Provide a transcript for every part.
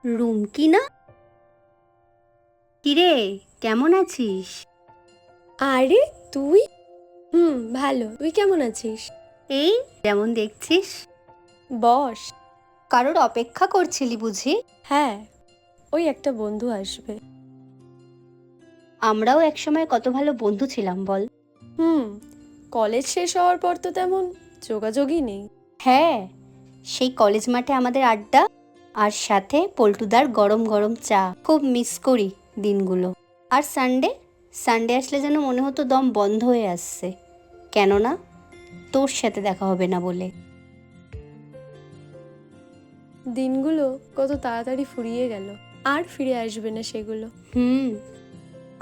রুমকি না? কিরে, কেমন আছিস? আরে তুই? ভালো। তুই কেমন আছিস? এই যেমন দেখছিস। বস। কারোর অপেক্ষা করছিলি বুঝি? হ্যাঁ, ওই একটা বন্ধু আসবে। আমরাও একসময় কত ভালো বন্ধু ছিলাম বল। হুম কলেজ শেষ হওয়ার পর তো তেমন যোগাযোগই নেই। হ্যাঁ, সেই কলেজ মাঠে আমাদের আড্ডা, আর সাথে পল্টুদার গরম গরম চা, খুব মিস করি দিনগুলো। আর সানডে সানডে আসলে যেন মনে হতো দম বন্ধ হয়ে আসছে, কেননা তোর সাথে দেখা হবে না বলে। দিনগুলো কত তাড়াতাড়ি ফুরিয়ে গেল, আর ফিরে আসবে না সেগুলো।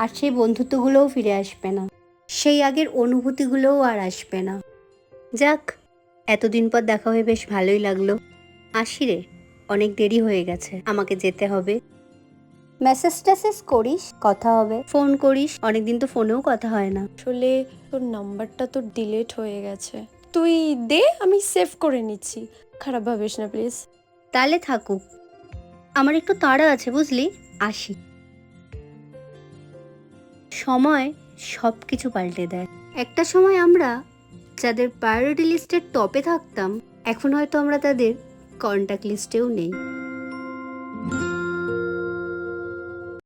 আর সেই বন্ধুত্বগুলোও ফিরে আসবে না, সেই আগের অনুভূতিগুলোও আর আসবে না। যাক, এতদিন পর দেখা হয়ে বেশ ভালোই লাগলো। আসি রে, অনেক দেরি হয়ে গেছে, আমাকে যেতে হবে। মেসেজ টেসেজ করিস, কথা হবে, ফোন করিস, অনেকদিন তো ফোনেও কথা হয় না। আসলে তোর নাম্বারটা তো ডিলিট হয়ে গেছে। তুই দে, আমি সেভ করে নিচ্ছি। খারাপ ভাবিস না প্লিজ। তাহলে থাকুক, আমার একটু তাড়া আছে বুঝলি, আসি। সময় সব কিছু পাল্টে দেয়। একটা সময় আমরা যাদের প্রায়োরিটি লিস্টের টপে থাকতাম, এখন হয়তো আমরা তাদের কন্ট্যাক্ট লিস্টেও নেই।